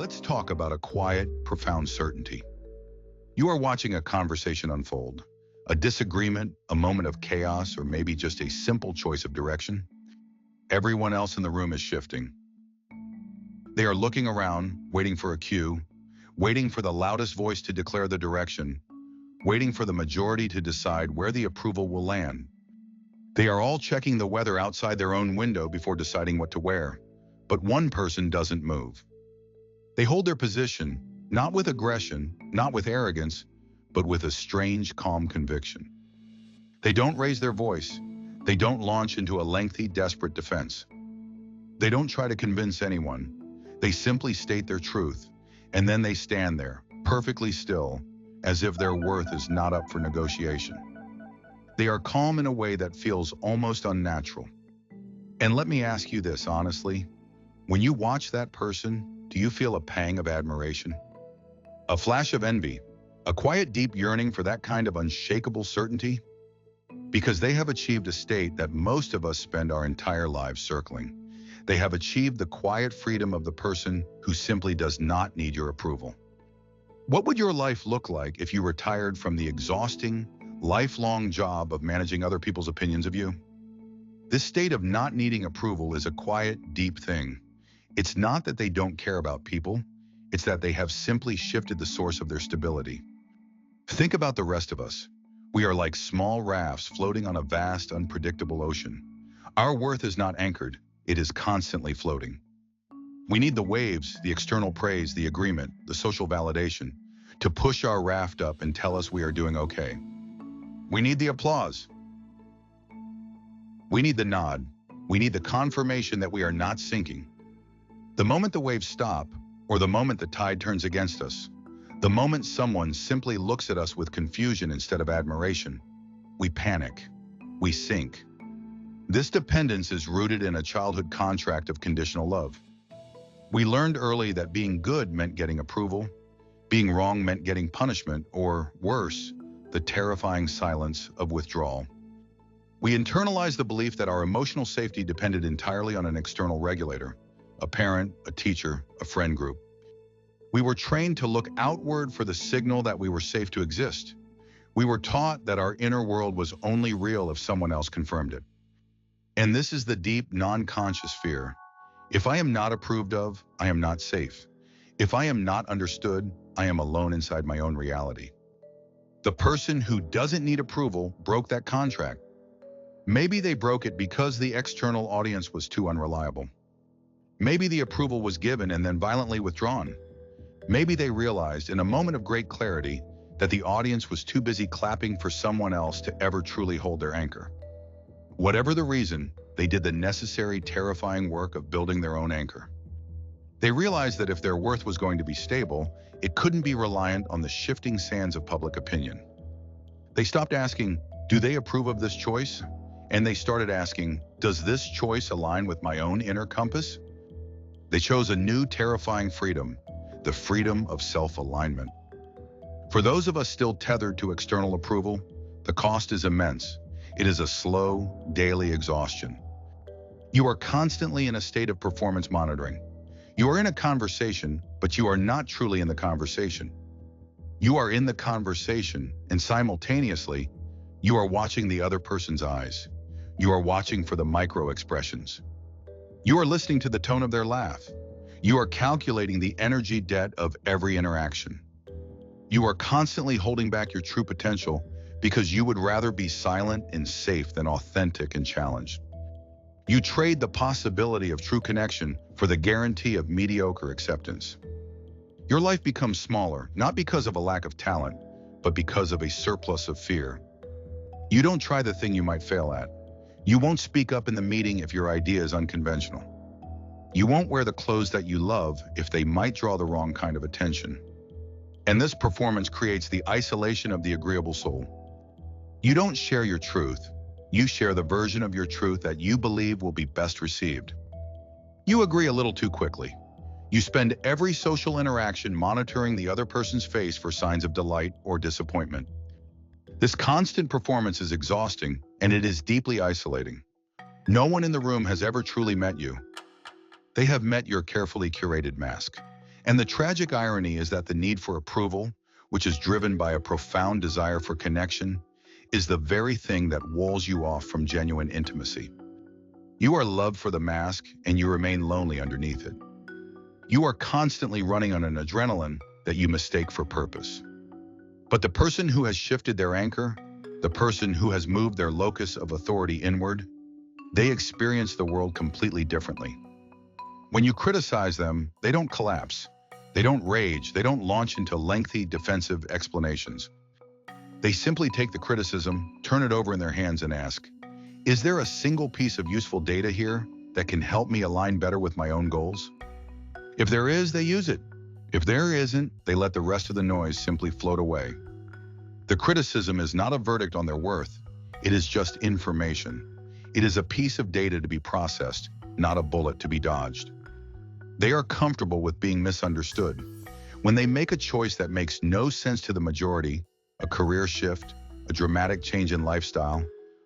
let's talk about a quiet, profound certainty. You are watching a conversation unfold, a disagreement, a moment of chaos, or maybe just a simple choice of direction. Everyone else in the room is shifting. They are looking around, waiting for a cue, waiting for the loudest voice to declare the direction, waiting for the majority to decide where the approval will land. They are all checking the weather outside their own window before deciding what to wear. But one person doesn't move. They hold their position, not with aggression, not with arrogance, but with a strange, calm conviction. They don't raise their voice. They don't launch into a lengthy, desperate defense. They don't try to convince anyone. They simply state their truth, and then they stand there, perfectly still, as if their worth is not up for negotiation. They are calm in a way that feels almost unnatural. And let me ask you this honestly, when you watch that person, do you feel a pang of admiration? A flash of envy? A quiet, deep yearning for that kind of unshakable certainty? Because they have achieved a state that most of us spend our entire lives circling. They have achieved the quiet freedom of the person who simply does not need your approval. What would your life look like if you retired from the exhausting, lifelong job of managing other people's opinions of you? This state of not needing approval is a quiet, deep thing. It's not that they don't care about people, it's that they have simply shifted the source of their stability. Think about the rest of us. We are like small rafts floating on a vast, unpredictable ocean. Our worth is not anchored, it is constantly floating. We need the waves, the external praise, the agreement, the social validation, to push our raft up and tell us we are doing okay. We need the applause. We need the nod. We need the confirmation that we are not sinking. The moment the waves stop, or the moment the tide turns against us, the moment someone simply looks at us with confusion instead of admiration, we panic, we sink. This dependence is rooted in a childhood contract of conditional love. We learned early that being good meant getting approval, being wrong meant getting punishment, or worse, the terrifying silence of withdrawal. We internalized the belief that our emotional safety depended entirely on an external regulator, a parent, a teacher, a friend group. We were trained to look outward for the signal that we were safe to exist. We were taught that our inner world was only real if someone else confirmed it. And this is the deep, non-conscious fear. If I am not approved of, I am not safe. If I am not understood, I am alone inside my own reality. The person who doesn't need approval broke that contract. Maybe they broke it because the external audience was too unreliable. Maybe the approval was given and then violently withdrawn. Maybe they realized in a moment of great clarity that the audience was too busy clapping for someone else to ever truly hold their anchor. Whatever the reason, they did the necessary, terrifying work of building their own anchor. They realized that if their worth was going to be stable, it couldn't be reliant on the shifting sands of public opinion. They stopped asking, do they approve of this choice? And they started asking, does this choice align with my own inner compass? They chose a new, terrifying freedom, the freedom of self-alignment. For those of us still tethered to external approval, the cost is immense. It is a slow, daily exhaustion. You are constantly in a state of performance monitoring. You are in a conversation, but you are not truly in the conversation. You are in the conversation, and simultaneously, you are watching the other person's eyes. You are watching for the micro expressions. You are listening to the tone of their laugh. You are calculating the energy debt of every interaction. You are constantly holding back your true potential because you would rather be silent and safe than authentic and challenged. You trade the possibility of true connection for the guarantee of mediocre acceptance. Your life becomes smaller, not because of a lack of talent, but because of a surplus of fear. You don't try the thing you might fail at. You won't speak up in the meeting if your idea is unconventional. You won't wear the clothes that you love if they might draw the wrong kind of attention. And this performance creates the isolation of the agreeable soul. You don't share your truth. You share the version of your truth that you believe will be best received. You agree a little too quickly. You spend every social interaction monitoring the other person's face for signs of delight or disappointment. This constant performance is exhausting, and it is deeply isolating. No one in the room has ever truly met you. They have met your carefully curated mask. And the tragic irony is that the need for approval, which is driven by a profound desire for connection, is the very thing that walls you off from genuine intimacy. You are loved for the mask, and you remain lonely underneath it. You are constantly running on an adrenaline that you mistake for purpose. But the person who has shifted their anchor, the person who has moved their locus of authority inward, they experience the world completely differently. When you criticize them, they don't collapse. They don't rage. They don't launch into lengthy defensive explanations. They simply take the criticism, turn it over in their hands and ask, is there a single piece of useful data here that can help me align better with my own goals? If there is, they use it. If there isn't, they let the rest of the noise simply float away. The criticism is not a verdict on their worth. It is just information. It is a piece of data to be processed, not a bullet to be dodged. They are comfortable with being misunderstood. When they make a choice that makes no sense to the majority, a career shift, a dramatic change in lifestyle,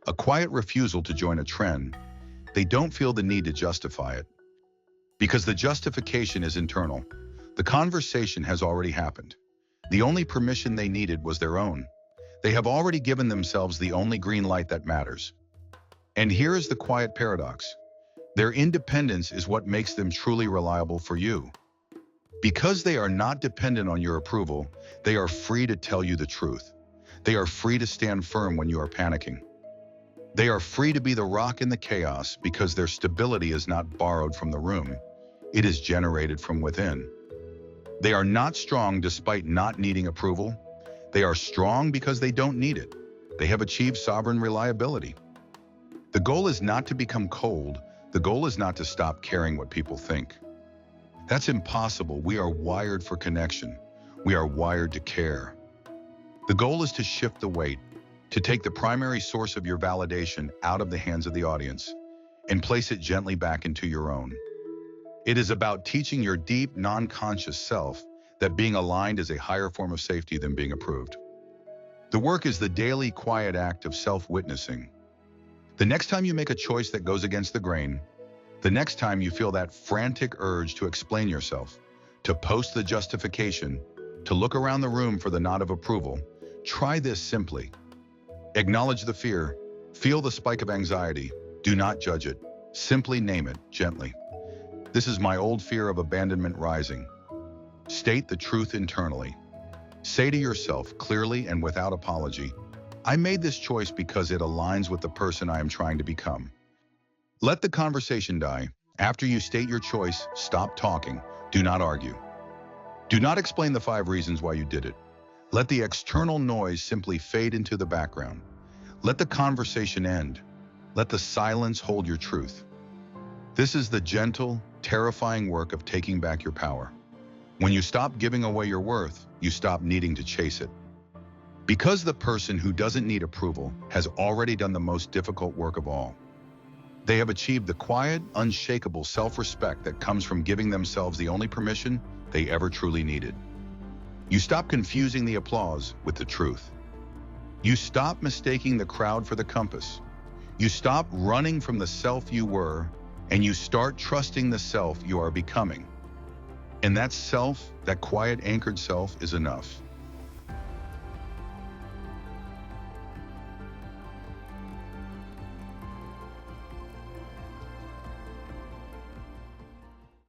a quiet refusal to join a trend, they don't feel the need to justify it. Because the justification is internal. The conversation has already happened. The only permission they needed was their own. They have already given themselves the only green light that matters. And here is the quiet paradox. Their independence is what makes them truly reliable for you. Because they are not dependent on your approval, they are free to tell you the truth. They are free to stand firm when you are panicking. They are free to be the rock in the chaos because their stability is not borrowed from the room. It is generated from within. They are not strong despite not needing approval. They are strong because they don't need it. They have achieved sovereign reliability. The goal is not to become cold. The goal is not to stop caring what people think. That's impossible. We are wired for connection. We are wired to care. The goal is to shift the weight, to take the primary source of your validation out of the hands of the audience and place it gently back into your own. It is about teaching your deep, non-conscious self that being aligned is a higher form of safety than being approved. The work is the daily, quiet act of self-witnessing. The next time you make a choice that goes against the grain, the next time you feel that frantic urge to explain yourself, to post the justification, to look around the room for the nod of approval, try this simply. Acknowledge the fear, feel the spike of anxiety, do not judge it, simply name it gently. This is my old fear of abandonment rising. State the truth internally. Say to yourself clearly and without apology, I made this choice because it aligns with the person I am trying to become. Let the conversation die. After you state your choice, stop talking. Do not argue. Do not explain the 5 reasons why you did it. Let the external noise simply fade into the background. Let the conversation end. Let the silence hold your truth. This is the gentle, terrifying work of taking back your power. When you stop giving away your worth, you stop needing to chase it. Because the person who doesn't need approval has already done the most difficult work of all. They have achieved the quiet, unshakable self-respect that comes from giving themselves the only permission they ever truly needed. You stop confusing the applause with the truth. You stop mistaking the crowd for the compass. You stop running from the self you were, and you start trusting the self you are becoming. And that self, that quiet, anchored self, is enough.